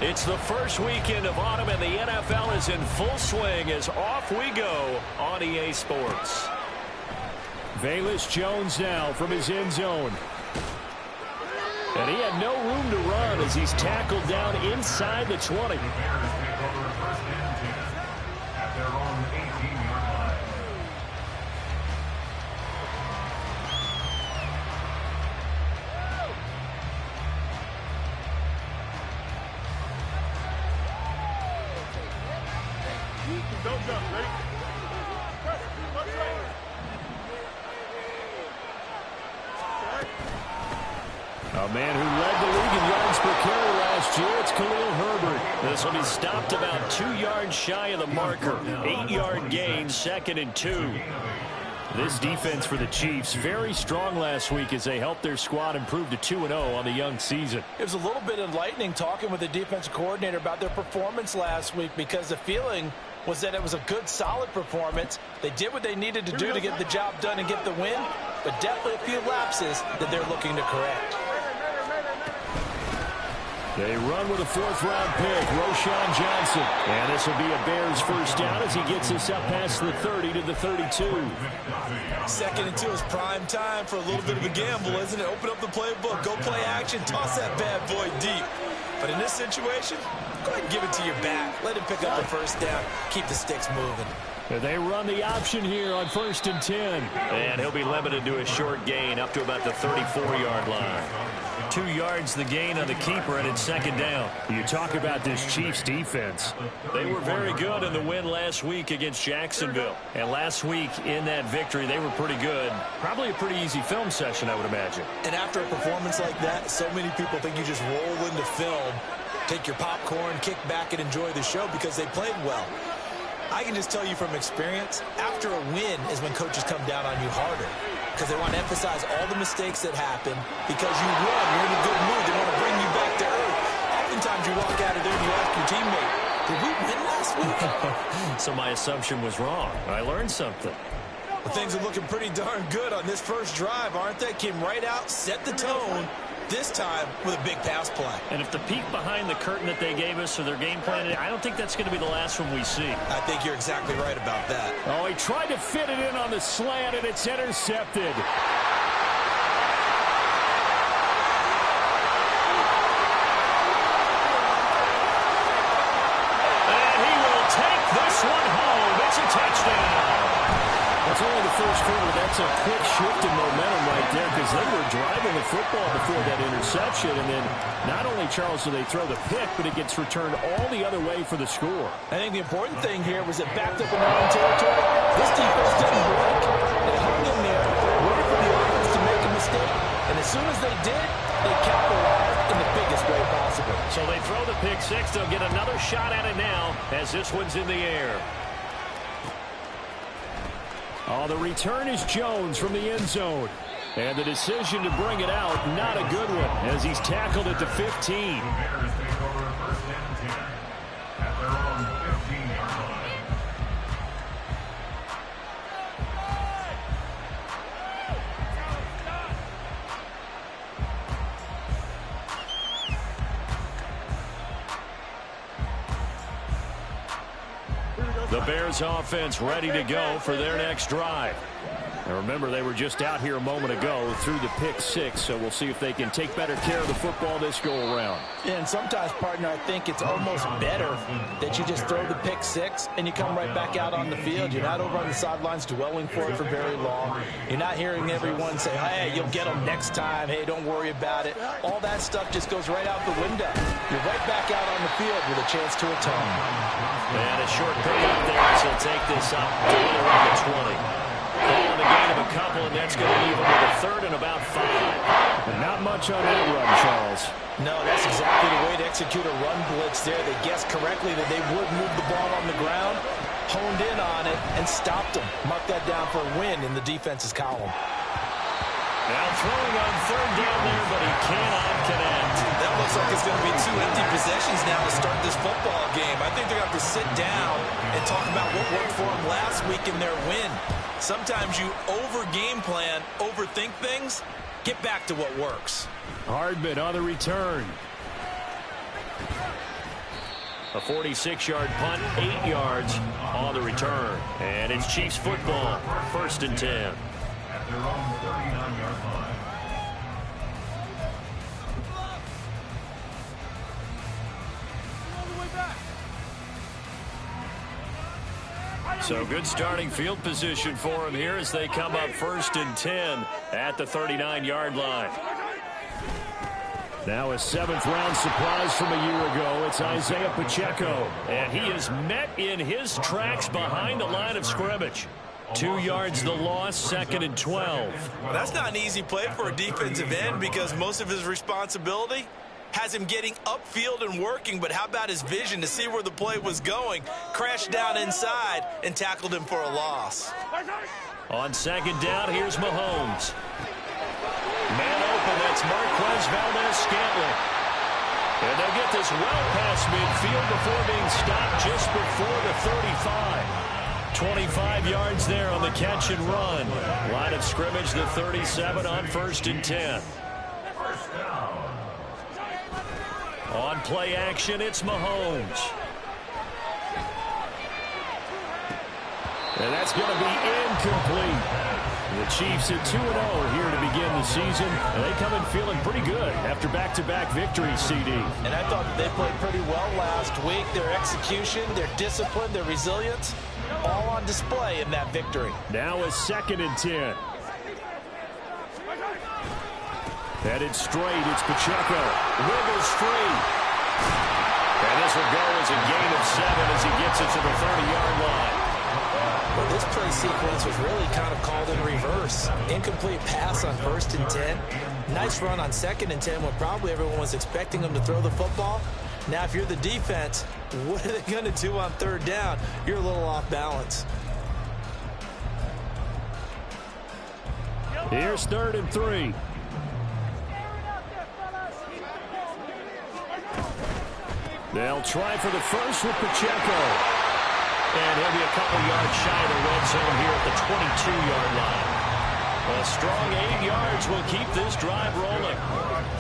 It's the first weekend of autumn, and the NFL is in full swing as off we go on EA Sports. Velus Jones now from his end zone. And he had no room to run as he's tackled down inside the 20. A man who led the league in yards per carry last year, it's Khalil Herbert. This will be stopped about 2 yards shy of the marker. 8-yard gain, 2nd and 2. This defense for the Chiefs, very strong last week as they helped their squad improve to 2-0 on the young season. It was a little bit enlightening talking with the defensive coordinator about their performance last week, because the feeling was that it was a good, solid performance. They did what they needed to do to get the job done and get the win, but definitely a few lapses that they're looking to correct. They run with a 4th-round pick, Roschon Johnson. And this will be a Bears first down as he gets us up past the 30 to the 32. 2nd and 2 is prime time for a little bit of a gamble, isn't it? Open up the playbook, go play action, toss that bad boy deep. But in this situation, go ahead and give it to your back. Let him pick up the first down, keep the sticks moving. They run the option here on 1st and 10. And he'll be limited to a short gain up to about the 34-yard line. 2 yards the gain on the keeper, and it's 2nd down. You talk about this Chiefs defense. They were very good in the win last week against Jacksonville. And last week in that victory, they were pretty good. Probably a pretty easy film session, I would imagine. And after a performance like that, so many people think you just roll into film, take your popcorn, kick back, and enjoy the show because they played well. I can just tell you from experience, after a win is when coaches come down on you harder, because they want to emphasize all the mistakes that happen. Because you won, you're in a good mood, they want to bring you back to earth. Oftentimes you walk out of there and you ask your teammate, did we win last week? So my assumption was wrong. I learned something. Well, things are looking pretty darn good on this first drive, aren't they? Came right out, set the tone, this time with a big pass play. And if the peek behind the curtain that they gave us or their game plan, I don't think that's going to be the last one we see. I think you're exactly right about that. Oh, he tried to fit it in on the slant, and it's intercepted. And he will take this one home. It's a touchdown. That's only the first quarter. That's a quick shift in momentum right there, because they were driving the football before that interception. And then not only, Charles, do they throw the pick, but it gets returned all the other way for the score. I think the important thing here was it backed up in their own territory. This defense didn't break. They hung in there, waited for the offense to make a mistake. And as soon as they did, they capitalized in the biggest way possible. So they throw the pick six. They'll get another shot at it now as this one's in the air. Oh, the return is Jones from the end zone. And the decision to bring it out, not a good one, as he's tackled at the 15. The Bears offense ready to go for their next drive. And remember, they were just out here a moment ago through the pick six, so we'll see if they can take better care of the football this go-around. And sometimes, partner, I think it's almost better that you just throw the pick six and you come right back out on the field. You're not over on the sidelines dwelling for it for very long. You're not hearing everyone say, hey, you'll get them next time. Hey, don't worry about it. All that stuff just goes right out the window. You're right back out on the field with a chance to atone. And a short pickup there as he'll take this up to the 20. Calling a gain of a couple, and that's going to leave him with a third and about 5. And not much on that run, Charles. No, that's exactly the way to execute a run blitz there. They guessed correctly that they would move the ball on the ground, honed in on it, and stopped them. Mark that down for a win in the defense's column. Now throwing on third down there, but he cannot connect. That looks like it's going to be 2 empty possessions now to start this football game. I think they're going to have to sit down and talk about what worked for them last week in their win. Sometimes you over-game plan, overthink things. Get back to what works. Hardman on the return. A 46-yard punt, 8 yards on the return. And it's Chiefs football, 1st and 10. At their own 39-yard line. So good starting field position for them here as they come up 1st and 10 at the 39-yard line. Now a 7th-round surprise from a year ago. It's Isaiah Pacheco. And he is met in his tracks behind the line of scrimmage. 2 yards the loss, 2nd and 12. Well, that's not an easy play for a defensive end because most of his responsibility has him getting upfield and working, but how about his vision to see where the play was going? Crashed down inside and tackled him for a loss. On 2nd down, here's Mahomes. Man open, that's Marquez Valdez-Scantling. And they'll get this well past midfield before being stopped just before the 35. 25 yards there on the catch and run. Line of scrimmage, the 37 on 1st and 10. On play action, it's Mahomes. And that's going to be incomplete. The Chiefs at 2-0 here to begin the season. And they come in feeling pretty good after back-to-back victories, CD. And I thought they played pretty well last week. Their execution, their discipline, their resilience, all on display in that victory. Now a 2nd and 10. Headed straight, it's Pacheco. Wiggles free. And this will go as a gain of 7 as he gets it to the 30-yard line. Well, this play sequence was really kind of called in reverse. Incomplete pass on 1st and 10. Nice run on 2nd and 10 when probably everyone was expecting him to throw the football. Now, if you're the defense, what are they going to do on 3rd down? You're a little off balance. Here's 3rd and 3. They'll try for the first with Pacheco. And he'll be a couple yards shy of the red zone here at the 22-yard line. A strong 8 yards will keep this drive rolling.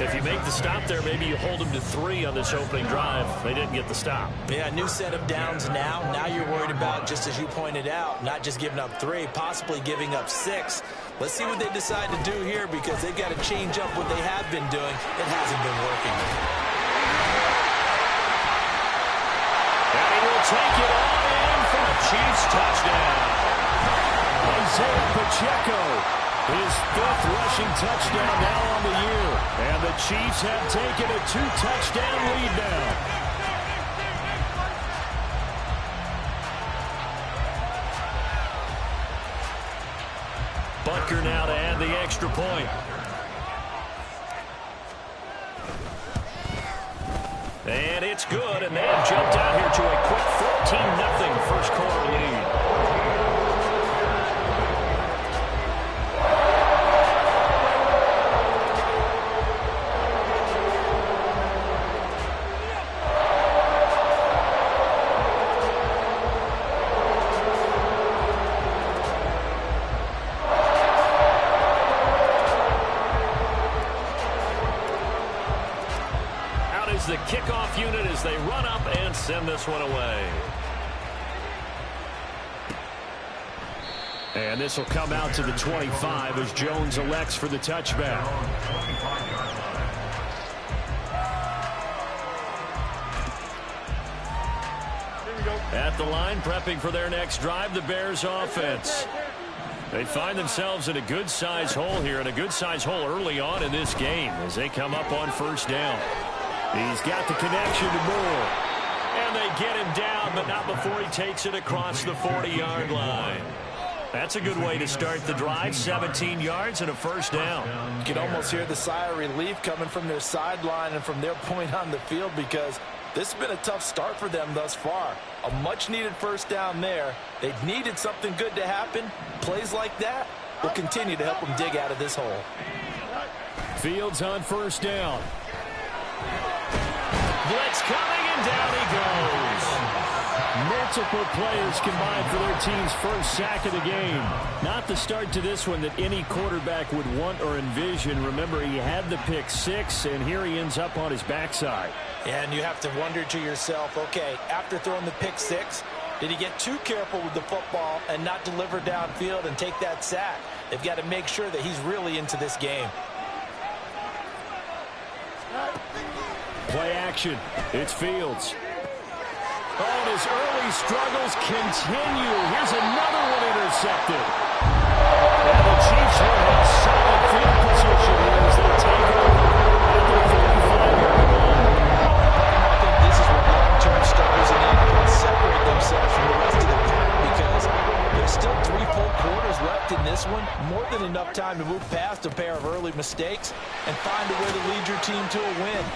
If you make the stop there, maybe you hold them to 3 on this opening drive. They didn't get the stop. Yeah, new set of downs now. Now you're worried about, just as you pointed out, not just giving up 3, possibly giving up 6. Let's see what they decide to do here because they've got to change up what they have been doing. It hasn't been working. And he will take it all in for a Chiefs touchdown. Isaiah Pacheco, his 5th rushing touchdown now on the year. And the Chiefs have taken a 2-touchdown lead now. Butker now to add the extra point. And it's good, and they have jumped out here to a quick 14-0 first quarter lead. The kickoff unit as they run up and send this one away. And this will come out to the 25 as Jones elects for the touchback. At the line, prepping for their next drive, the Bears offense. They find themselves in a good-sized hole here, and a good-sized hole early on in this game as they come up on 1st down. He's got the connection to Moore. And they get him down, but not before he takes it across the 40-yard line. That's a good way to start the drive. 17 yards and a 1st down. You can almost hear the sigh of relief coming from their sideline and from their point on the field because this has been a tough start for them thus far. A much-needed 1st down there. They needed something good to happen. Plays like that will continue to help them dig out of this hole. Fields on 1st down. Blitz coming, and down he goes. Multiple players combined for their team's first sack of the game. Not the start to this one that any quarterback would want or envision. Remember, he had the pick six, and here he ends up on his backside. And you have to wonder to yourself, okay, after throwing the pick six, did he get too careful with the football and not deliver downfield and take that sack? They've got to make sure that he's really into this game. Play action. It's Fields. Oh, and his early struggles continue. Here's another one intercepted. And the Chiefs will have solid field position here as they take over at the 35-yard line. I think this is where long-term starters in the NFL separate themselves from the rest of the pack because there's still 3 full quarters left in this one. More than enough time to move past a pair of early mistakes and find a way to lead your team to a win.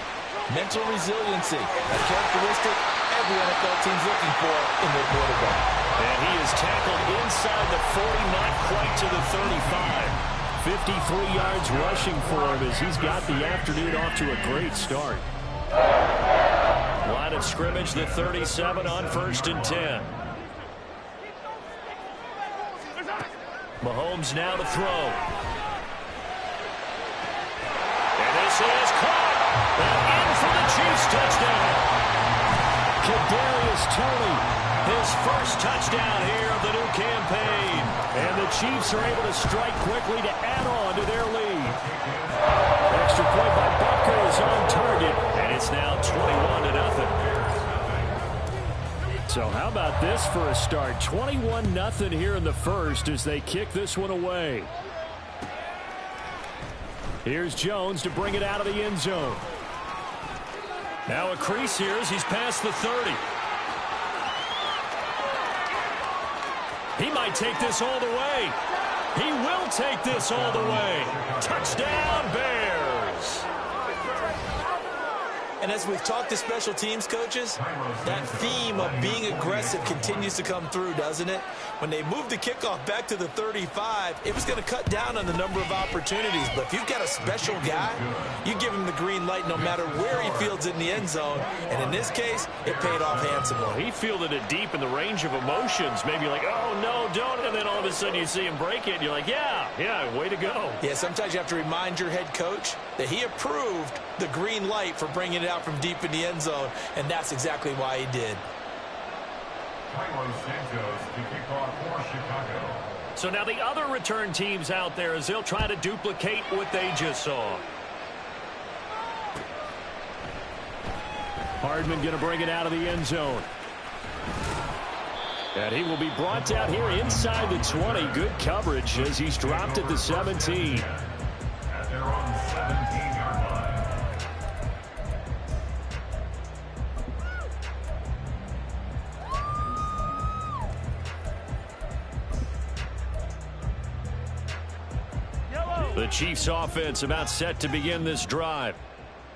Mental resiliency, a characteristic every NFL team's looking for in their quarterback. And he is tackled inside the 40, not quite to the 35. 53 yards rushing for him as he's got the afternoon off to a great start. Line of scrimmage, the 37 on 1st and 10. Mahomes now to throw. And this is caught. And in for the Chiefs touchdown. Kadarius Toney, his first touchdown here of the new campaign. And the Chiefs are able to strike quickly to add on to their lead. Extra point by Butker is on target, and it's now 21-0. So how about this for a start? 21-0 here in the first as they kick this one away. Here's Jones to bring it out of the end zone. Now a crease here as he's past the 30. He might take this all the way. He will take this all the way. Touchdown, Bears. And as we've talked to special teams coaches, that theme of being aggressive continues to come through, doesn't it? When they moved the kickoff back to the 35, it was going to cut down on the number of opportunities. But if you've got a special guy, you give him the green light no matter where he fields it in the end zone. And in this case, it paid off handsomely. He fielded it deep in the range of emotions. Maybe like, oh, no, don't. And then all of a sudden you see him break it. And you're like, yeah, way to go. Yeah, sometimes you have to remind your head coach that he approved the green light for bringing it out from deep in the end zone, and that's exactly why he did. So now the other return teams out there as they'll try to duplicate what they just saw. Hardman going to bring it out of the end zone. And he will be brought down here inside the 20. Good coverage as he's dropped at the 17. At their own 17-yard line. The Chiefs offense about set to begin this drive.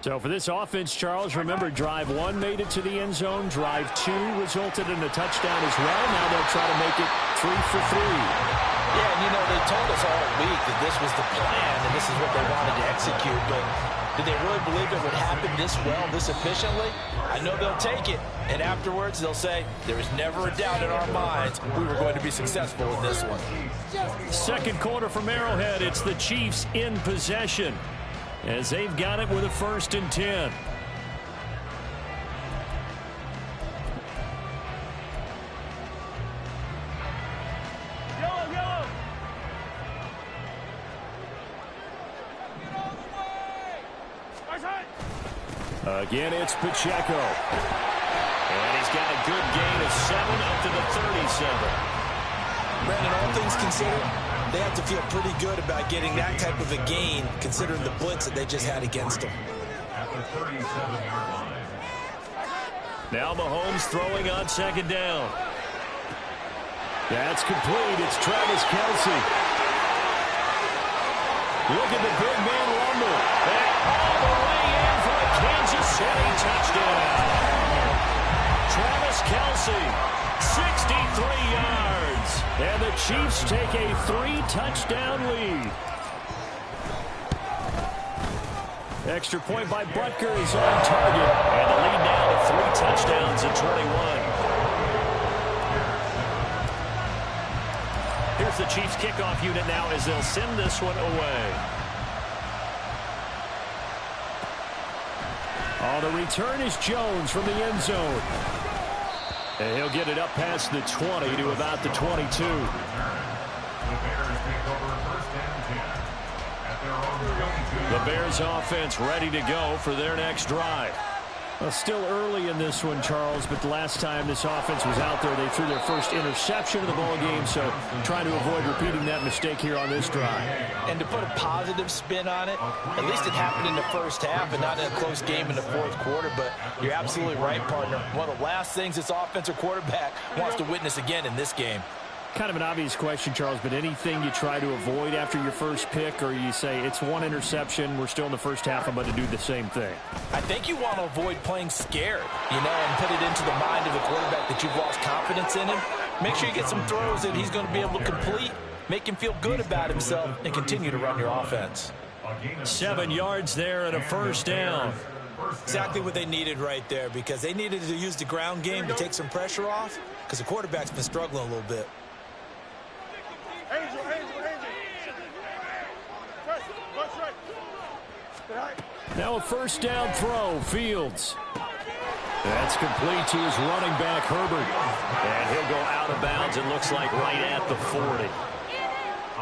So for this offense, Charles, remember drive 1 made it to the end zone. Drive 2 resulted in a touchdown as well. Now they'll try to make it 3 for 3. Yeah, and you know, they told us all week that this was the plan and this is what they wanted to execute, but did they really believe it would happen this well, this efficiently? I know they'll take it, and afterwards they'll say, there was never a doubt in our minds we were going to be successful in this one. Second quarter from Arrowhead, it's the Chiefs in possession as they've got it with a 1st and 10. Again, it's Pacheco. And he's got a good gain of 7 up to the 37. Brandon, all things considered, they have to feel pretty good about getting that type of a gain considering the blitz that they just had against them. At the 37-yard line. Now Mahomes throwing on 2nd down. That's complete. It's Travis Kelce. Look at the big man rumble. And all the way in for a Kansas City touchdown. Travis Kelce, 63 yards. And the Chiefs take a 3-touchdown lead. Extra point by Butker is on target. And the lead now to 3 touchdowns at 21. the Chiefs kickoff unit now as they'll send this one away. Oh, the return is Jones from the end zone. And he'll get it up past the 20 to about the 22. The Bears offense ready to go for their next drive. Well, still early in this one, Charles, but the last time this offense was out there, they threw their first interception of the ball game, so trying to avoid repeating that mistake here on this drive. And to put a positive spin on it, at least it happened in the first half and not in a close game in the fourth quarter, but you're absolutely right, partner. One of the last things this offensive quarterback wants to witness again in this game. Kind of an obvious question, Charles, but anything you try to avoid after your first pick, or you say it's one interception, we're still in the first half, I'm going to do the same thing? I think you want to avoid playing scared, and put it into the mind of the quarterback that you've lost confidence in him. Make sure you get some throws that he's going to be able to complete, make him feel good about himself, and continue to run your offense. 7 yards there and a first down. Exactly what they needed right there, because they needed to use the ground game to take some pressure off, because the quarterback's been struggling a little bit. Now a first down throw, Fields. That's complete to his running back, Herbert. And he'll go out of bounds, it looks like right at the 40.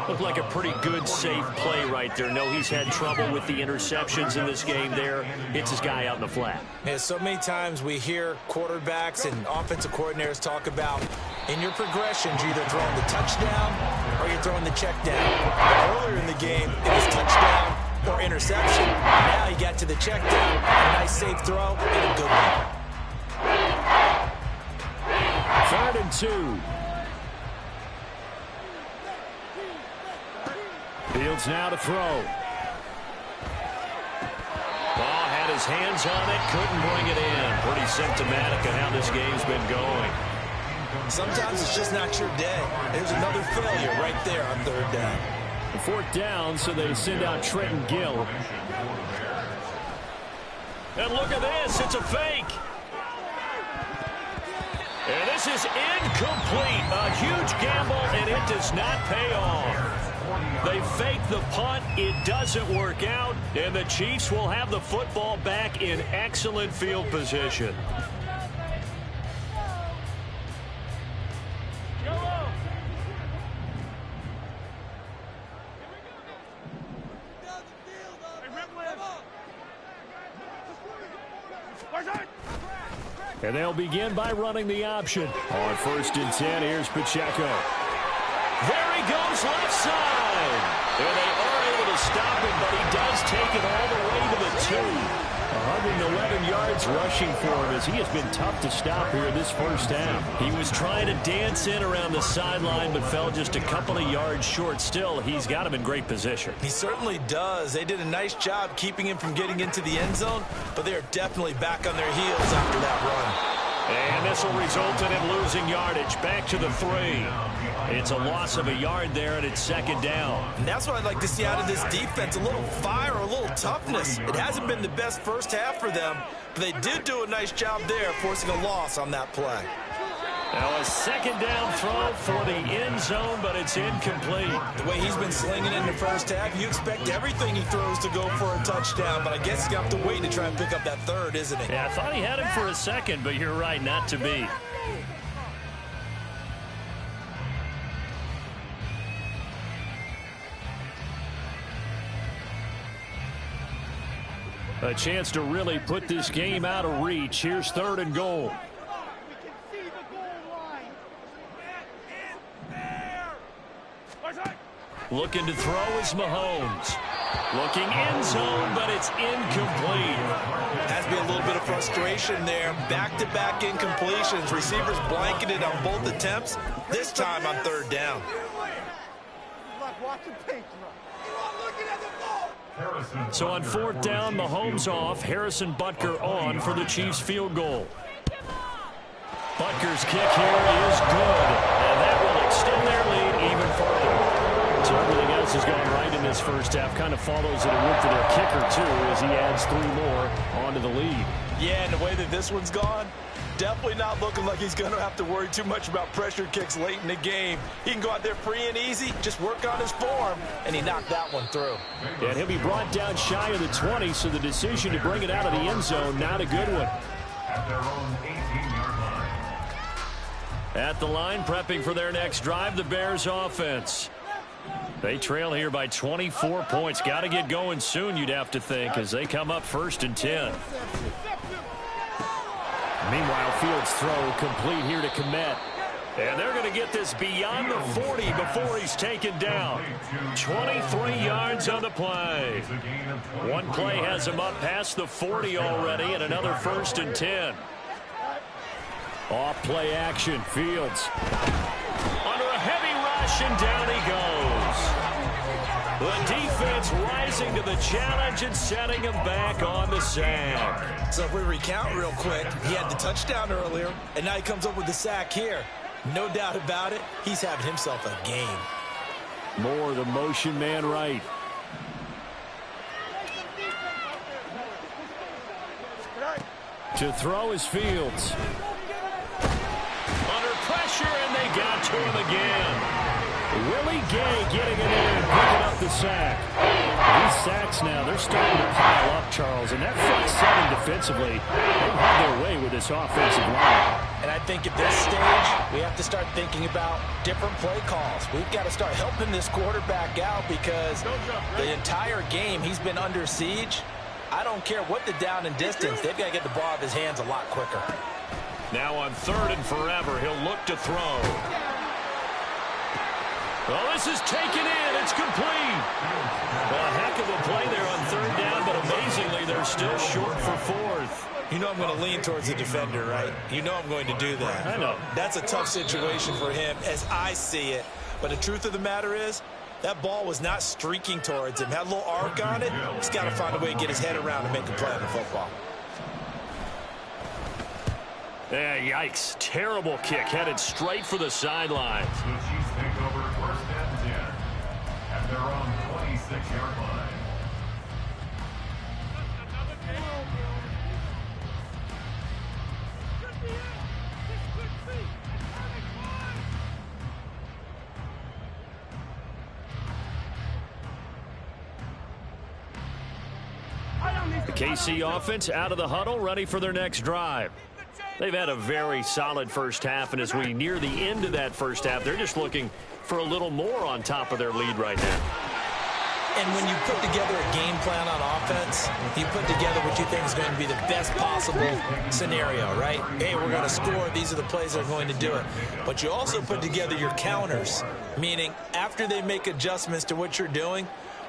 Looked like a pretty good, safe play right there. No, he's had trouble with the interceptions in this game there. Hits his guy out in the flat. Yeah, so many times we hear quarterbacks and offensive coordinators talk about in your progressions, you're either throwing the touchdown or you're throwing the check down. But earlier in the game, it was touchdown or interception. Now he got to the check down, a nice safe throw, and a good one. 3rd and 2. Fields now to throw. Ball had his hands on it, couldn't bring it in. Pretty symptomatic of how this game's been going. Sometimes it's just not your day. There's another failure right there on 3rd down. 4th down, so they send out Trenton Gill. And look at this, it's a fake. And this is incomplete. A huge gamble, and it does not pay off. They fake the punt. It doesn't work out, and the Chiefs will have the football back in excellent field position. And they'll begin by running the option. On 1st and 10, here's Pacheco. There he goes left side. And they are able to stop him, but he does take it all the way to the 2. 111 yards rushing for him as he has been tough to stop here in this first half. He was trying to dance in around the sideline, but fell just a couple of yards short. Still, he's got him in great position. He certainly does. They did a nice job keeping him from getting into the end zone, but they are definitely back on their heels after that run. And this will result in him losing yardage. Back to the 3. It's a loss of a yard there, and it's 2nd down. And that's what I'd like to see out of this defense, a little fire, a little toughness. It hasn't been the best first half for them, but they did do a nice job there, forcing a loss on that play. Now a 2nd down throw for the end zone, but it's incomplete. The way he's been slinging in the first half, you expect everything he throws to go for a touchdown, but I guess he's going to have to wait to try and pick up that 3rd, isn't he? Yeah, I thought he had him for a second, but you're right, not to be. A chance to really put this game out of reach. Here's 3rd and goal. Looking to throw is Mahomes. Looking end zone, but it's incomplete. Has to be a little bit of frustration there. Back-to-back incompletions. Receivers blanketed on both attempts. This time on 3rd down. So on 4th down, Mahomes off. Harrison Butker on for the Chiefs field goal. Butker's kick here is good. And that will extend their lead even further. So everything else has gone right in this first half. Kind of follows it would for their kicker, too, as he adds 3 more onto the lead. Yeah, and the way that this one's gone, Definitely not looking like he's going to have to worry too much about pressure kicks late in the game. He can go out there free and easy, just work on his form, and he knocked that one through. And he'll be brought down shy of the 20, so the decision to bring it out of the end zone, not a good one. At their own 18-yard line. At the line, prepping for their next drive, the Bears offense. They trail here by 24 points. Got to get going soon, you'd have to think, as they come up 1st and 10. Meanwhile, Fields' throw complete here to Kmet. And they're going to get this beyond the 40 before he's taken down. 23 yards on the play. One play has him up past the 40 already, and another 1st and 10. Off play action, Fields. Under a heavy rush, and down he goes. The defense rising to the challenge and setting him back on the sack. So if we recount real quick, he had the touchdown earlier, and now he comes up with the sack here. No doubt about it, he's having himself a game. Moore, the motion man right. To throw is Fields. Under pressure, and they got to him again. Willie Gay getting it in, picking up the sack. These sacks now, they're starting to pile up, Charles, and that front seven defensively, they've had their way with this offensive line. And I think at this stage, we have to start thinking about different play calls. We've got to start helping this quarterback out because the entire game he's been under siege. I don't care what the down and distance, they've got to get the ball out of his hands a lot quicker. Now on 3rd and forever, he'll look to throw. Well, this is taken in. It's complete. Well, a heck of a play there on 3rd down, but amazingly, they're still short for 4th. You know I'm going to lean towards the defender, right? You know I'm going to do that. I know. That's a tough situation for him as I see it. But the truth of the matter is, that ball was not streaking towards him. Had a little arc on it. He's got to find a way to get his head around and make a play on the football. Yeah, yikes. Terrible kick. Headed straight for the sidelines. The Chiefs take over 1st and 10 at their own 26-yard line. The KC offense out of the huddle, ready for their next drive. They've had a very solid first half, and as we near the end of that first half, they're just looking for a little more on top of their lead right now. And when you put together a game plan on offense, you put together what you think is going to be the best possible scenario, right? Hey, we're going to score. These are the plays that are going to do it. But you also put together your counters, meaning after they make adjustments to what you're doing,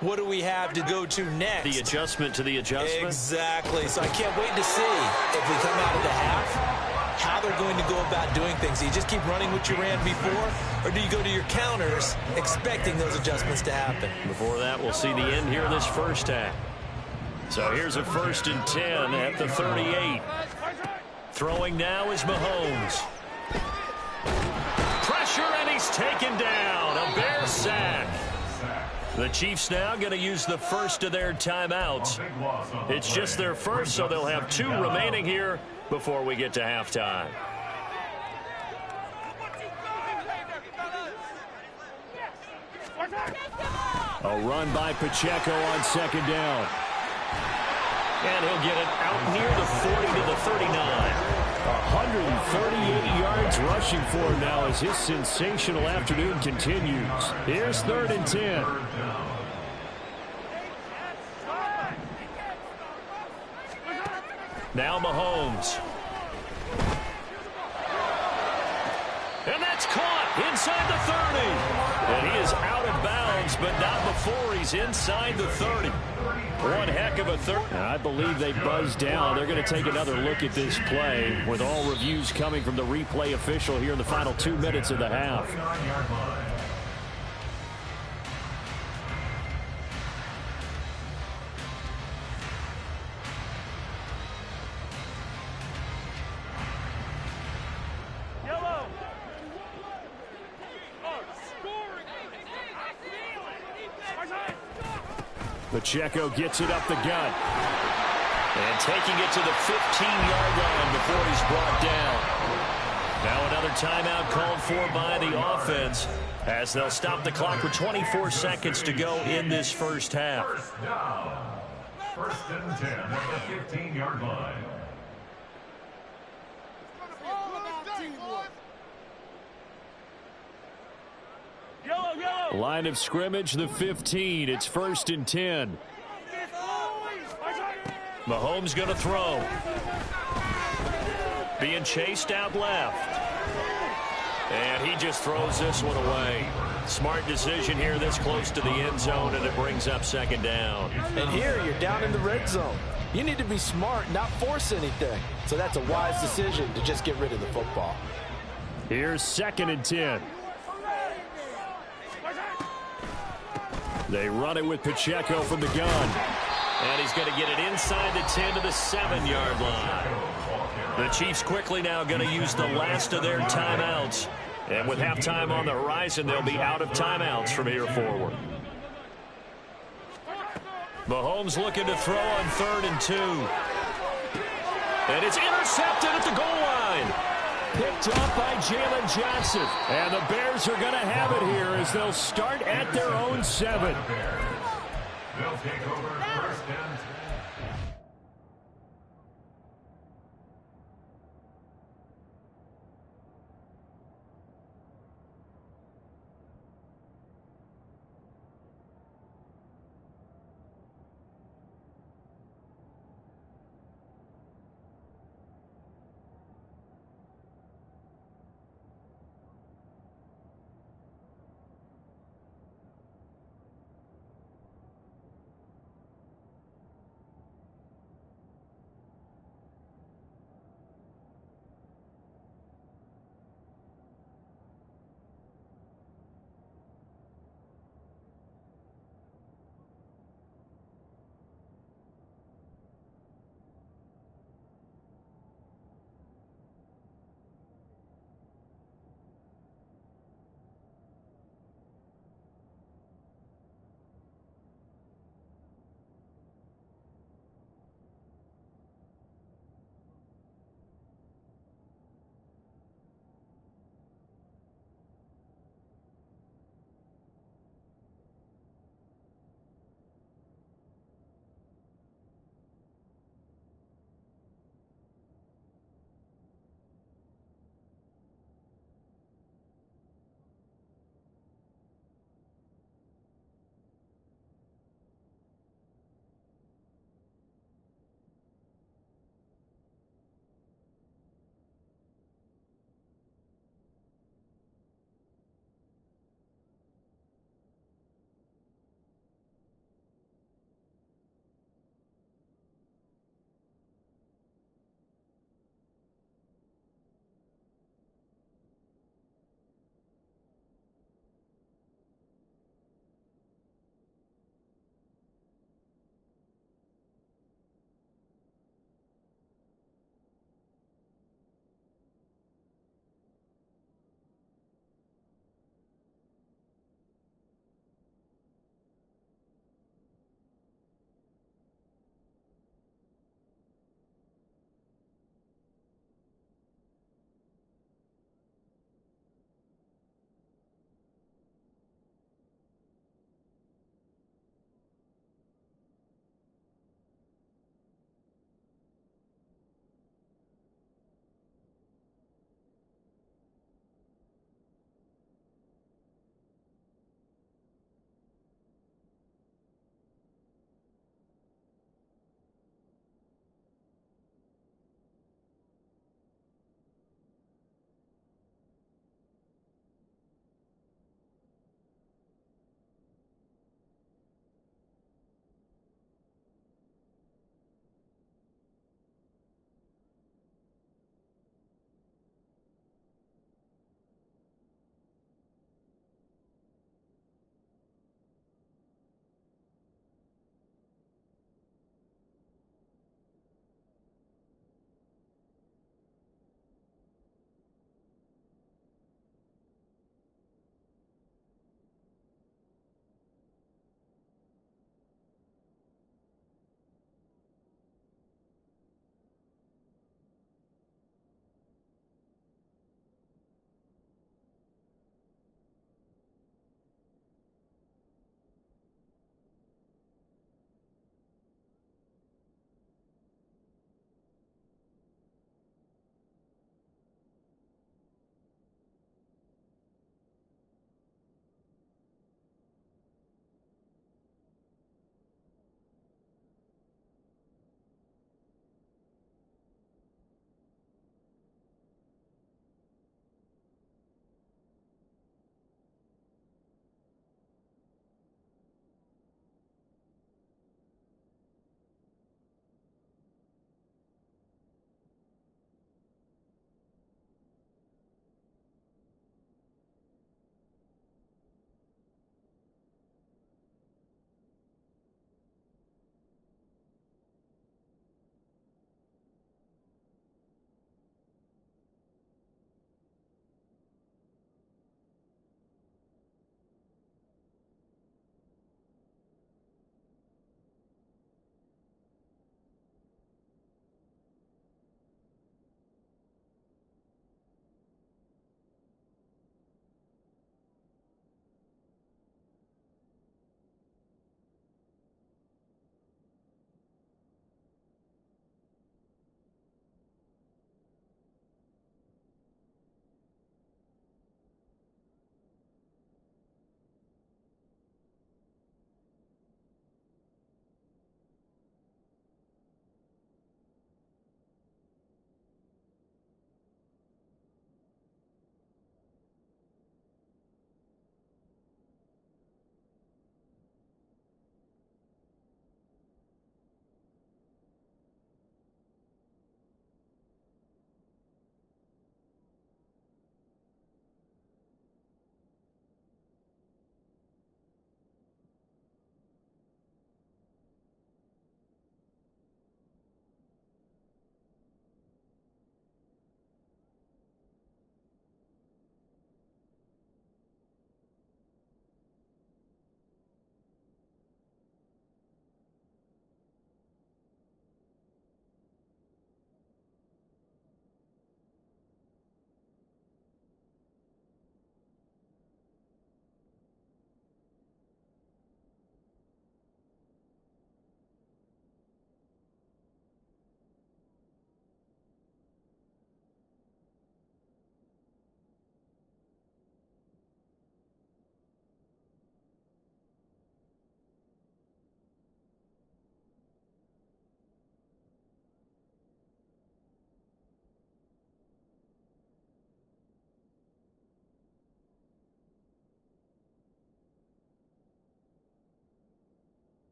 what do we have to go to next? The adjustment to the adjustment? Exactly. So I can't wait to see if we come out of the half, how they're going to go about doing things. Do you just keep running what you ran before, or do you go to your counters expecting those adjustments to happen? Before that, we'll see the end here of this first half. So here's a 1st and 10 at the 38. Throwing now is Mahomes. Pressure, and he's taken down. A Bear sack. The Chiefs now going to use the first of their timeouts. It's just their first, so they'll have 2 remaining here before we get to halftime. A run by Pacheco on 2nd down. And he'll get it out near the 40 to the 39. 138 yards rushing for him now as his sensational afternoon continues. Here's 3rd and 10. Now Mahomes. And that's caught inside the 30. And he is out of bounds, but not before he's inside the 30. One heck of a third. I believe they buzzed down. They're going to take another look at this play with all reviews coming from the replay official here in the final 2 minutes of the half. Pacheco gets it up the gut. And taking it to the 15-yard line before he's brought down. Now another timeout called for by the offense as they'll stop the clock with 24 seconds to go in this first half. First down. First and 10 at the 15-yard line. Line of scrimmage, the 15. It's first and 10. Mahomes going to throw. Being chased out left. And he just throws this one away. Smart decision here this close to the end zone, and it brings up second down. And here you're down in the red zone. You need to be smart, not force anything. So that's a wise decision to just get rid of the football. Here's second and 10. They run it with Pacheco from the gun. And he's going to get it inside the 10 to the 7-yard line. The Chiefs quickly now going to use the last of their timeouts. And with halftime on the horizon, they'll be out of timeouts from here forward. Mahomes looking to throw on 3rd and 2. And it's intercepted at the goal line. Picked up by Jalen Johnson. And the Bears are going to have it here as they'll start at their own 7. They'll take over first and 10.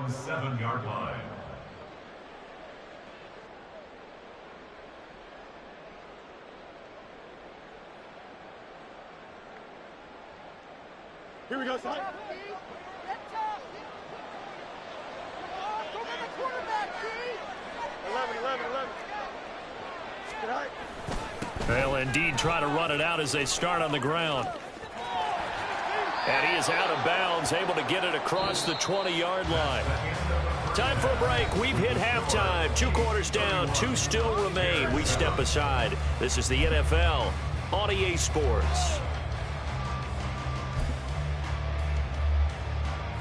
own 7-yard line. Here we go, son. They'll indeed try to run it out as they start on the ground. And he is out of bounds, able to get it across the 20-yard line. Time for a break. We've hit halftime. 2 quarters down, 2 still remain. We step aside. This is the NFL on EA Sports.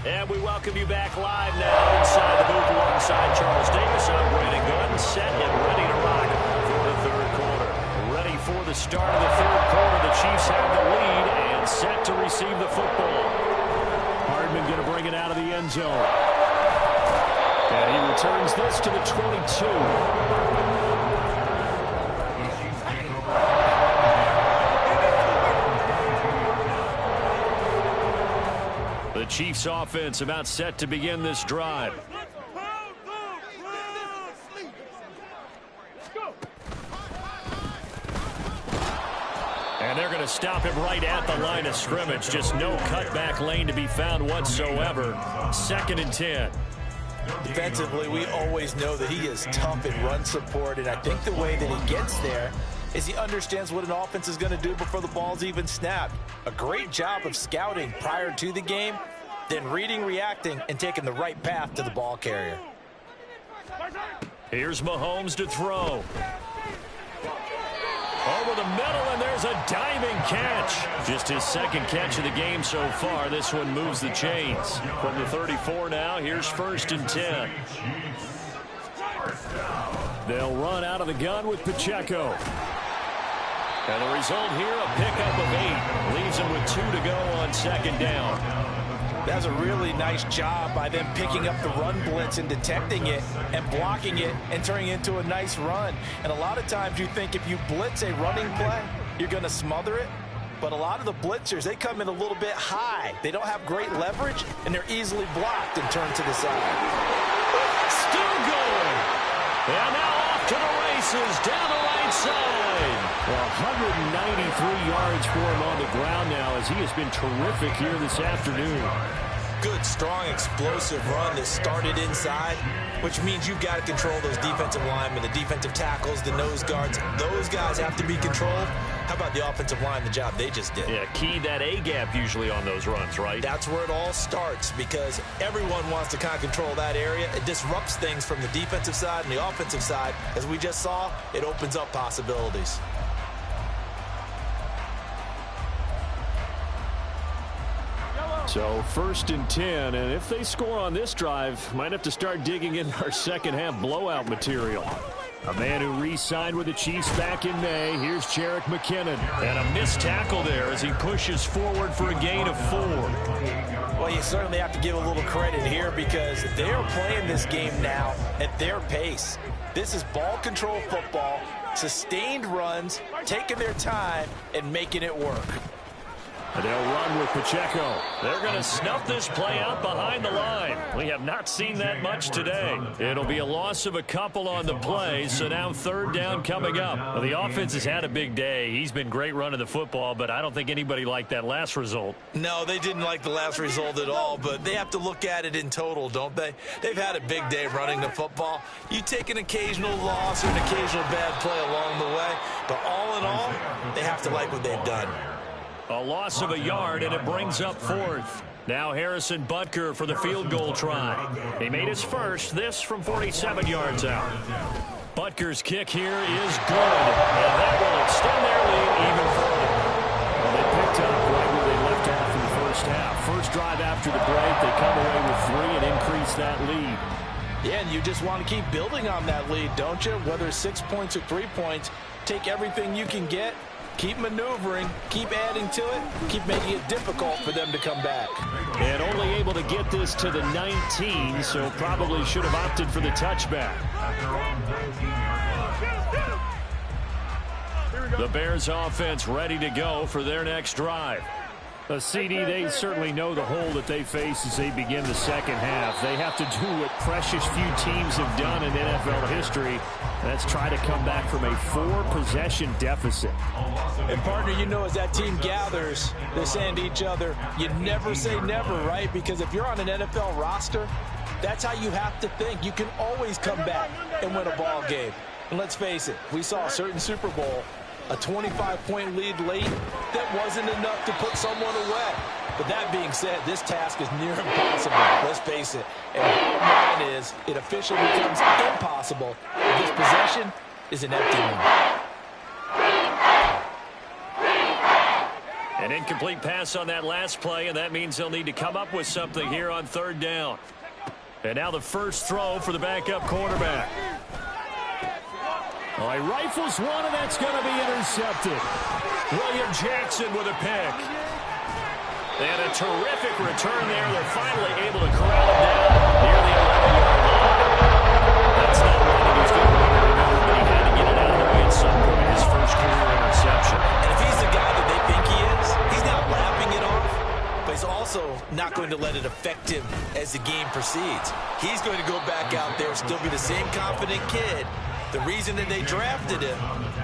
And we welcome you back live now inside the booth alongside Charles Davis. I'm Brandon Gunn, set and ready to rock for the third quarter. Ready for the start of the third quarter. The Chiefs have the lead and set to receive the football. Hardman going to bring it out of the end zone. And he returns this to the 22. The Chiefs offense about set to begin this drive. And they're going to stop him right at the line of scrimmage. Just no cutback lane to be found whatsoever. 2nd and 10. Defensively, we always know that he is tough in run support, and I think the way that he gets there is he understands what an offense is going to do before the ball's even snapped. A great job of scouting prior to the game, then reading, reacting, and taking the right path to the ball carrier. Here's Mahomes to throw. Over the middle, and there's a diving catch. Just his 2nd catch of the game so far. This one moves the chains. From the 34 now, here's 1st and 10. They'll run out of the gun with Pacheco. And the result here, a pickup of 8. Leaves him with 2 to go on 2nd down. That's a really nice job by them picking up the run blitz and detecting it and blocking it and turning it into a nice run. And a lot of times you think if you blitz a running play, you're going to smother it. But a lot of the blitzers, they come in a little bit high. They don't have great leverage, and they're easily blocked and turned to the side. Still going. And now off to the races down the right side. Well, 193 yards for him on the ground now as he has been terrific here this afternoon. Good, strong, explosive run that started inside, which means you've got to control those defensive linemen, the defensive tackles, the nose guards. Those guys have to be controlled. How about the offensive line, the job they just did? Yeah, key that A-gap usually on those runs, right? That's where it all starts because everyone wants to kind of control that area. It disrupts things from the defensive side and the offensive side. As we just saw, it opens up possibilities. So 1st and 10, and if they score on this drive, might have to start digging in our second half blowout material. A man who re-signed with the Chiefs back in May. Here's Jerick McKinnon. And a missed tackle there as he pushes forward for a gain of 4. Well, you certainly have to give a little credit here because they are playing this game now at their pace. This is ball control football, sustained runs, taking their time, and making it work. And they'll run with Pacheco. They're going to snuff this play out behind the line. We have not seen that much today. It'll be a loss of a couple on the play, so now 3rd down coming up. Well, the offense has had a big day. He's been great running the football, but I don't think anybody liked that last result. No, they didn't like the last result at all, but they have to look at it in total, don't they? They've had a big day running the football. You take an occasional loss or an occasional bad play along the way, but all in all, they have to like what they've done. A loss of a yard, and it brings up 4th. Now Harrison Butker for the field goal try. He made his first, this from 47 yards out. Butker's kick here is good, and that will extend their lead even further. Well, they picked up right where they left off in the first half. First drive after the break, they come away with 3 and increase that lead. Yeah, and you just want to keep building on that lead, don't you? Whether it's 6 points or 3 points, take everything you can get. Keep maneuvering, keep adding to it, keep making it difficult for them to come back. And only able to get this to the 19, so probably should have opted for the touchback. The Bears offense ready to go for their next drive. CD, they certainly know the hole that they face as they begin the second half. They have to do what precious few teams have done in NFL history. That's try to come back from a 4-possession deficit. And, partner, you know, as that team gathers, they're saying to each other, you never say never, right? Because if you're on an NFL roster, that's how you have to think. You can always come back and win a ball game. And let's face it, we saw a certain Super Bowl, a 25-point lead late that wasn't enough to put someone away. But that being said, this task is near impossible. Let's face it. And the bottom line is, it officially becomes impossible if this possession is an empty one. An incomplete pass on that last play, and that means they'll need to come up with something here on third down. And now the first throw for the backup quarterback. Oh, he rifles one, and that's going to be intercepted. William Jackson with a pick. And a terrific return there. They're finally able to corral him down near the 11-yard line. That's not running he's going to want to remember, but he had to get it out of the way at some point. His first career interception. And if he's the guy that they think he is, he's not lapping it off, but he's also not going to let it affect him as the game proceeds. He's going to go back out there, still be the same confident kid, the reason that they drafted him,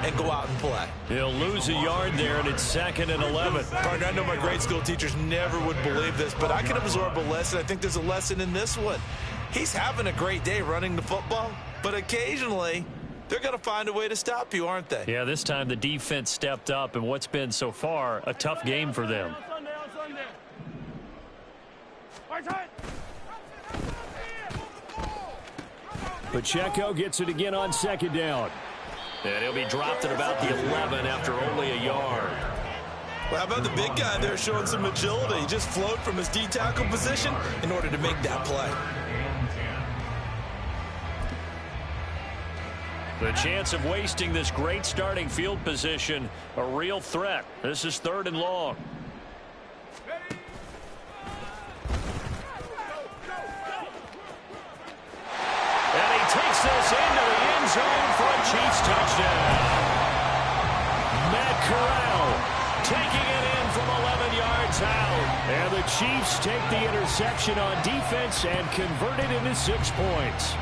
and go out and play. He'll lose a yard there, and it's 2nd and 11. Partner, I know my grade school teachers never would believe this, but I can absorb a lesson. I think there's a lesson in this one. He's having a great day running the football, but occasionally they're going to find a way to stop you, aren't they? Yeah, this time the defense stepped up, and what's been so far a tough game for them. Pacheco gets it again on 2nd down. And he'll be dropped at about the 11 after only a yard. Well, how about the big guy there showing some agility? He just flowed from his D-tackle position in order to make that play. The chance of wasting this great starting field position, a real threat. This is 3rd and long. And he takes this into the end zone for a Chiefs touchdown. Matt Corral taking it in from 11 yards out. And the Chiefs take the interception on defense and convert it into 6 points.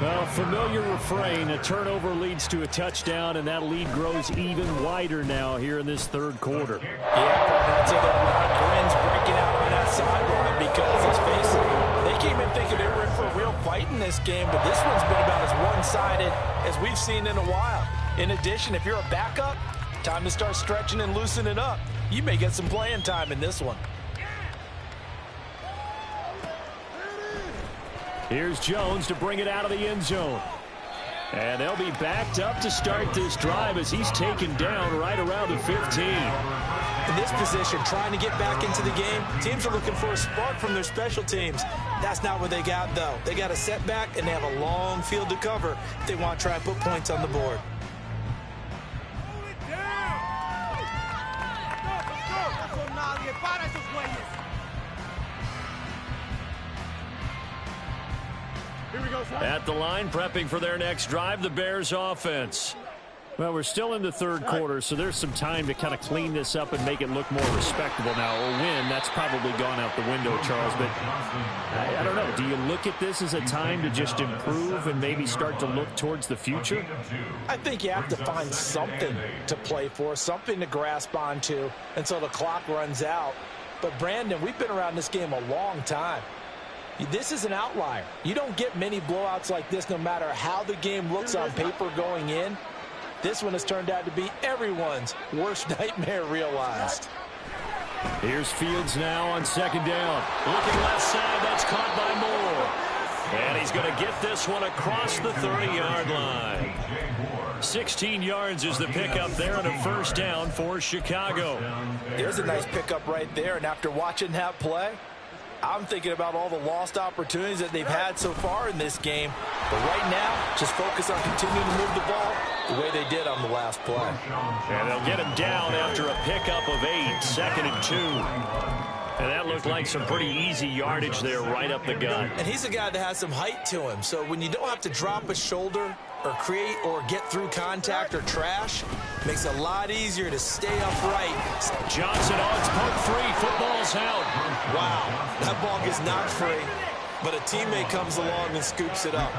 Well, familiar refrain, a turnover leads to a touchdown, and that lead grows even wider now here in this 3rd quarter. Yeah, I'd say there are a lot of grins breaking out on that sideline because, let's face it, they came in thinking they were in for a real fight in this game, but this one's been about as one-sided as we've seen in a while. In addition, if you're a backup, time to start stretching and loosening up. You may get some playing time in this one. Here's Jones to bring it out of the end zone. And they'll be backed up to start this drive as he's taken down right around the 15. In this position, trying to get back into the game, teams are looking for a spark from their special teams. That's not what they got, though. They got a setback, and they have a long field to cover if they want to try and put points on the board. At the line, prepping for their next drive, the Bears offense. Well, we're still in the 3rd quarter, so there's some time to kind of clean this up and make it look more respectable now. A win, that's probably gone out the window, Charles, but I don't know. Do you look at this as a time to just improve and maybe start to look towards the future? I think you have to find something to play for, something to grasp onto until the clock runs out. But, Brandon, we've been around this game a long time. This is an outlier. You don't get many blowouts like this no matter how the game looks on paper going in. This one has turned out to be everyone's worst nightmare realized. Here's Fields now on 2nd down. Looking left side, that's caught by Moore. And he's going to get this one across the 30-yard line. 16 yards is the pickup there and a 1st down for Chicago. There's a nice pickup right there, and after watching that play, I'm thinking about all the lost opportunities that they've had so far in this game. But right now, just focus on continuing to move the ball the way they did on the last play. And they'll get him down after a pickup of 8, 2nd and 2. And that looked like some pretty easy yardage there right up the gut. And he's a guy that has some height to him. So when you don't have to drop a shoulder or create or get through contact or trash, Makes it a lot easier to stay upright. Johnson odds poke free. Football's out. Wow, that ball gets knocked free, but a teammate comes along and scoops it up.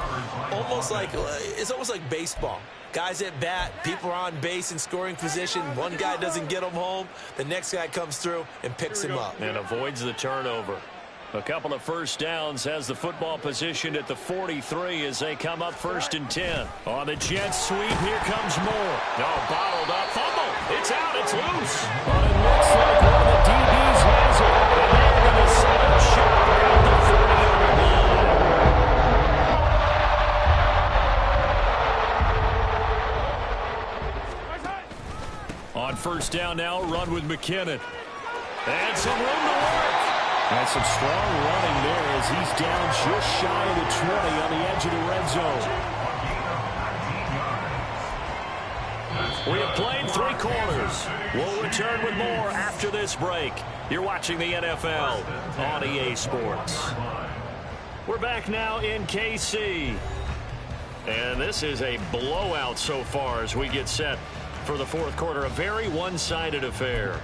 It's almost like baseball. Guys at bat, people are on base in scoring position. One guy doesn't get him home. The next guy comes through and picks him up. And avoids the turnover. A couple of first downs, has the football positioned at the 43 as they come up 1st and 10. On the jet sweep, here comes Moore. No, bottled up, fumble. It's out, it's loose. Well, it looks like one of the DBs has it. And they're going to set up shop around the 40-yard line. On first down now, run with McKinnon. And some room to work. And some strong running there as he's down just shy of the 20 on the edge of the red zone. We have played 3 quarters. We'll return with more after this break. You're watching the NFL on EA Sports. We're back now in KC. And this is a blowout so far as we get set for the 4th quarter. A very one-sided affair.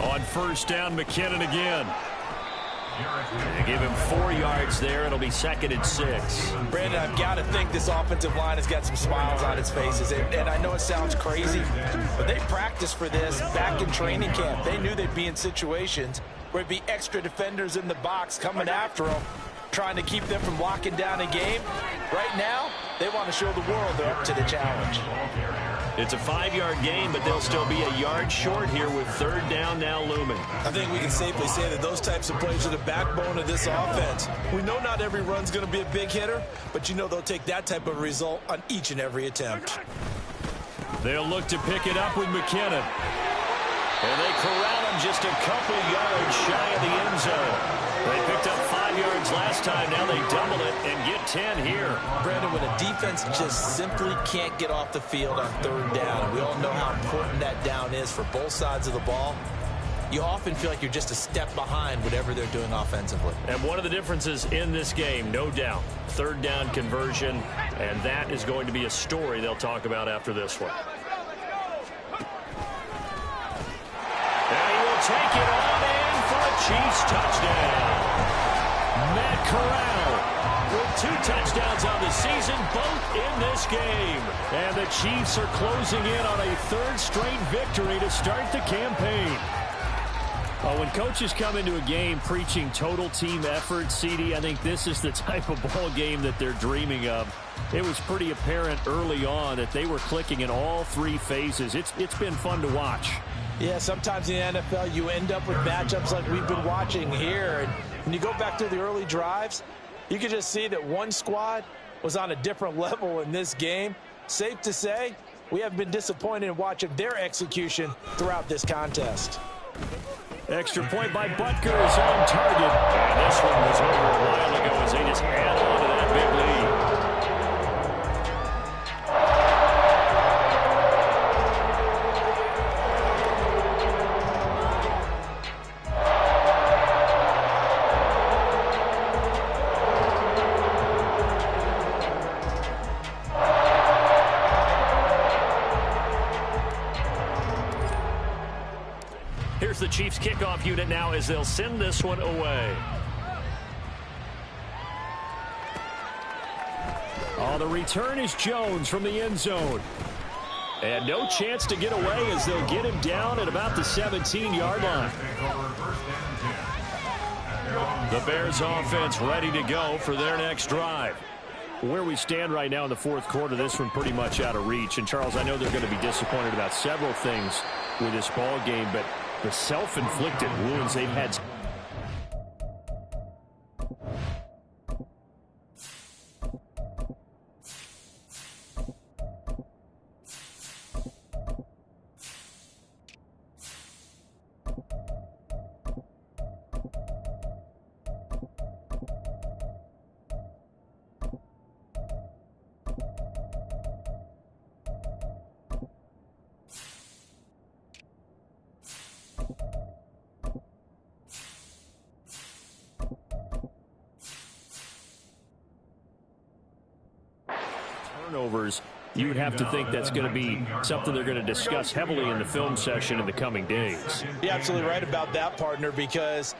On first down, McKinnon again. They give him 4 yards there. It'll be 2nd and 6. Brandon, I've got to think this offensive line has got some smiles on its faces. And I know it sounds crazy, but they practiced for this back in training camp. They knew they'd be in situations where it'd be extra defenders in the box coming after them, trying to keep them from locking down a game. Right now, they want to show the world they're up to the challenge. It's a 5-yard gain, but they'll still be a yard short here with 3rd down now looming. I think we can safely say that those types of plays are the backbone of this offense. We know not every run's going to be a big hitter, but you know they'll take that type of result on each and every attempt. They'll look to pick it up with McKinnon. And they corral him just a couple yards shy of the end zone. They picked up 5 yards last time. Now they double it and get 10 here. Brandon, when a defense just simply can't get off the field on 3rd down, and we all know how important that down is for both sides of the ball, you often feel like you're just a step behind whatever they're doing offensively. And one of the differences in this game, no doubt, 3rd down conversion, and that is going to be a story they'll talk about after this one. And he will take it on in for a Chiefs touchdown. Matt Corral with 2 touchdowns on the season, both in this game. And the Chiefs are closing in on a 3rd straight victory to start the campaign. Well, when coaches come into a game preaching total team effort, CD, I think this is the type of ball game that they're dreaming of. It was pretty apparent early on that they were clicking in all 3 phases. It's been fun to watch. Yeah, sometimes in the NFL you end up with matchups like we've been watching here. And when you go back to the early drives, you can just see that one squad was on a different level in this game. Safe to say, we haven't been disappointed in watching their execution throughout this contest. Extra point by Butker is on target. And this one was over a while ago as they just add on to that big lead. Here's the Chiefs kickoff unit now as they'll send this one away. Oh, the return is Jones from the end zone. And no chance to get away as they'll get him down at about the 17-yard line. The Bears offense ready to go for their next drive. Where we stand right now in the 4th quarter, this one pretty much out of reach. And, Charles, I know they're going to be disappointed about several things with this ball game, but the self-inflicted wounds they've had. turnovers, you would have to think that's going to be something they're going to discuss heavily in the film session in the coming days. You're absolutely right about that, partner, because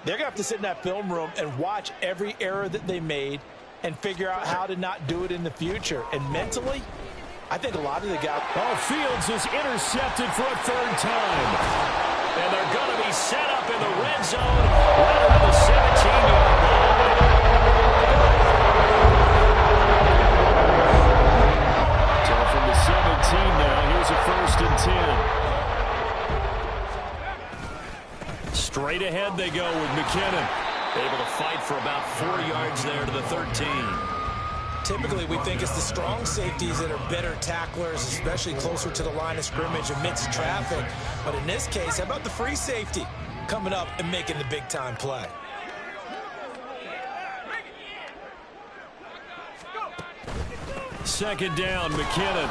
they're going to have to sit in that film room and watch every error that they made and figure out how to not do it in the future. And mentally, I think a lot of the guys... Oh, Fields is intercepted for a third time. And they're going to be set up in the red zone right around the 17-yard line. So from the 17 now, here's a 1st and 10. Straight ahead they go with McKinnon. Able to fight for about 4 yards there to the 13. Typically, we think it's the strong safeties that are better tacklers, especially closer to the line of scrimmage amidst traffic. But in this case, how about the free safety coming up and making the big-time play? Second down, McKinnon.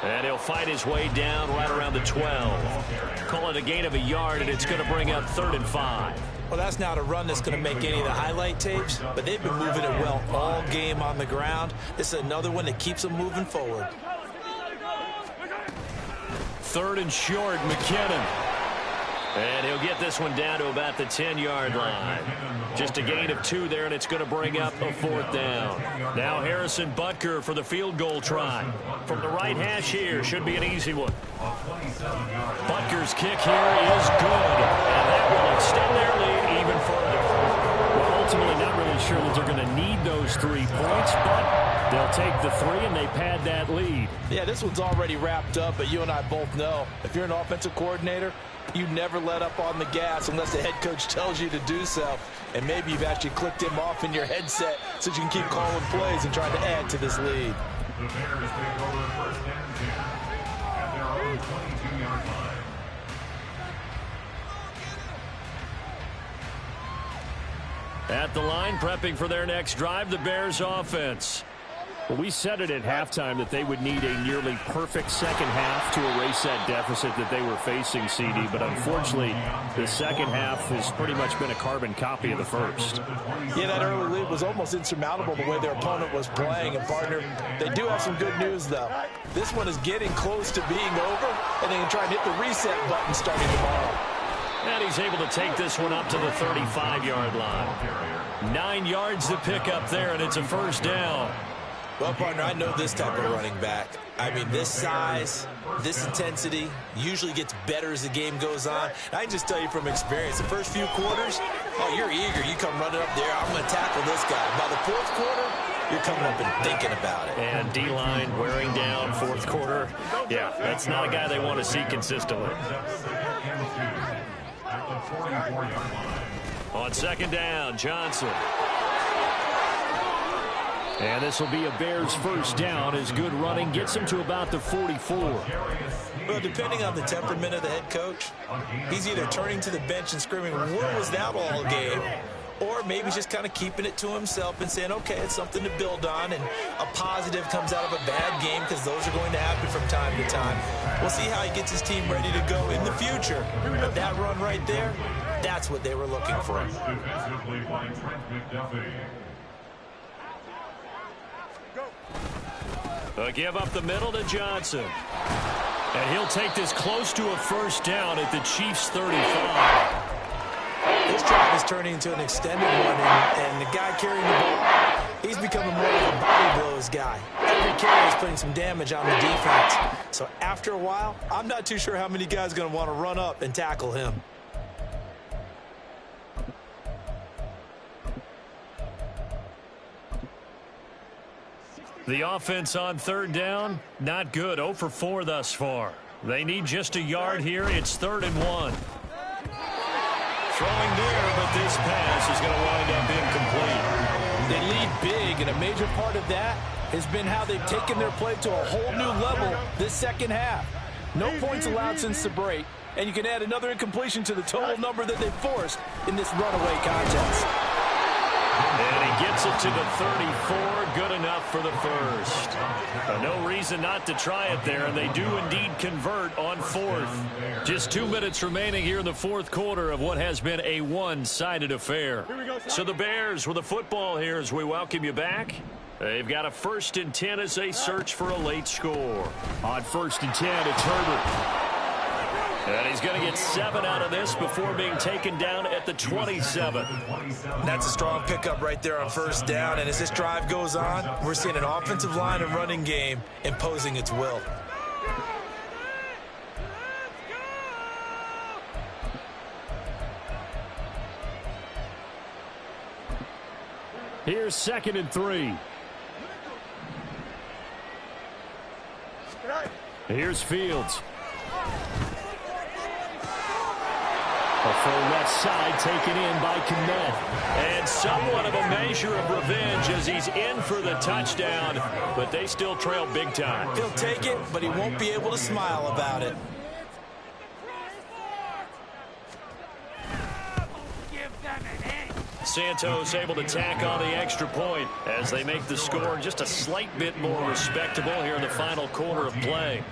And he'll fight his way down right around the 12. Call it a gain of a yard, and it's going to bring up 3rd and 5. Well, that's not a run that's going to make any of the highlight tapes, but they've been moving it well all game on the ground. This is another one that keeps them moving forward. 3rd and short, McKinnon. And he'll get this one down to about the 10-yard line. Just a gain of 2 there, and it's going to bring up a 4th down. Now Harrison Butker for the field goal try. From the right hash here, should be an easy one. Butker's kick here is good. And that will extend their lead even further. Well, ultimately not really sure that they're going to need those 3 points, but they'll take the 3 and they pad that lead. Yeah, this one's already wrapped up, but you and I both know if you're an offensive coordinator, you never let up on the gas unless the head coach tells you to do so. And maybe you've actually clicked him off in your headset so you can keep calling plays and trying to add to this lead. The Bears take over 1st and 10 at their own 22-yard line. At the line, prepping for their next drive, the Bears offense. Well, we said it at halftime that they would need a nearly perfect second half to erase that deficit that they were facing, CD. But unfortunately, the second half has pretty much been a carbon copy of the first. Yeah, that early lead was almost insurmountable the way their opponent was playing. And, partner, they do have some good news, though. This one is getting close to being over, and they can try and hit the reset button starting tomorrow. And he's able to take this one up to the 35-yard line. 9 yards to pick up there, and it's a 1st down. Well, partner, I know this type of running back. I mean, this size, this intensity usually gets better as the game goes on. And I can just tell you from experience, the first few quarters, oh, you're eager. You come running up there, I'm going to tackle this guy. By the 4th quarter, you're coming up and thinking about it. And D-line wearing down 4th quarter. Yeah, that's not a guy they want to see consistently. On 2nd down, Johnson. And this will be a Bears 1st down as good running gets him to about the 44. Well, depending on the temperament of the head coach, he's either turning to the bench and screaming, "Where was that all game?" Or maybe just kind of keeping it to himself and saying, okay, it's something to build on, and a positive comes out of a bad game because those are going to happen from time to time. We'll see how he gets his team ready to go in the future. But that run right there, that's what they were looking for. A give up the middle to Johnson. And he'll take this close to a 1st down at the Chiefs' 35. This drive is turning into an extended one, and the guy carrying the ball, he's becoming more of a body blows guy. Every carry is putting some damage on the defense. So after a while, I'm not too sure how many guys are going to want to run up and tackle him. The offense on 3rd down, not good. 0 for 4 thus far. They need just a yard here. It's 3rd and 1. Throwing there, but this pass is going to wind up incomplete. They lead big, and a major part of that has been how they've taken their play to a whole new level this second half. No points allowed since the break, and you can add another incompletion to the total number that they've forced in this runaway contest. And he gets it to the 34, good enough for the 1st. No reason not to try it there, and they do indeed convert on 4th. Just 2 minutes remaining here in the 4th quarter of what has been a one-sided affair. So the Bears with the football here as we welcome you back. They've got a 1st and 10 as they search for a late score. On 1st and 10, it's Herbert. And he's going to get 7 out of this before being taken down at the 27. That's a strong pickup right there on 1st down. And as this drive goes on, we're seeing an offensive line and running game imposing its will. Here's 2nd and 3. Here's Fields. A full left side taken in by Kmet. And somewhat of a measure of revenge as he's in for the touchdown, but they still trail big time. He'll take it, but he won't be able to smile about it. Santos able to tack on the extra point as they make the score just a slight bit more respectable here in the final quarter of play.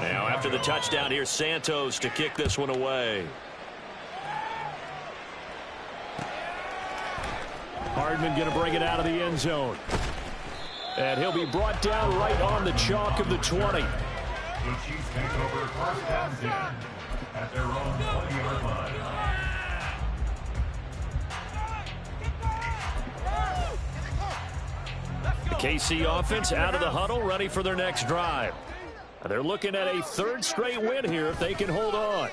Now after the touchdown, here's Santos to kick this one away. Hardman going to bring it out of the end zone. And he'll be brought down right on the chalk of the 20. The Chiefs take over 1st and 10 at their own 20-yard line. The KC offense out of the huddle, ready for their next drive. They're looking at a 3rd straight win here if they can hold on.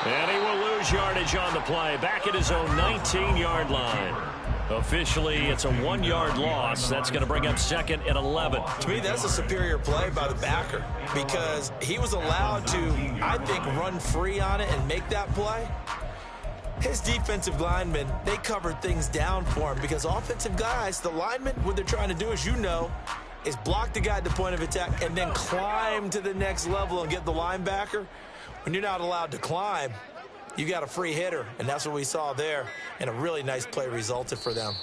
And he will lose yardage on the play, back at his own 19-yard line. Officially, it's a 1-yard loss. That's going to bring up 2nd and 11. To me, that's a superior play by the backer because he was allowed to, I think, run free on it and make that play. His defensive linemen, they covered things down for him because offensive guys, the linemen, what they're trying to do, as you know, is block the guy at the point of attack and then climb to the next level and get the linebacker. When you're not allowed to climb, you got a free hitter, and that's what we saw there, and a really nice play resulted for them.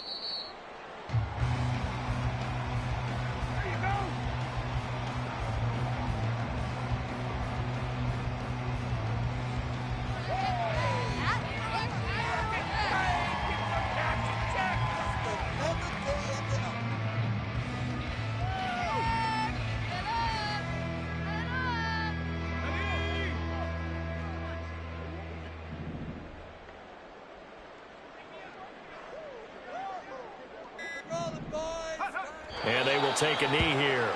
And they will take a knee here.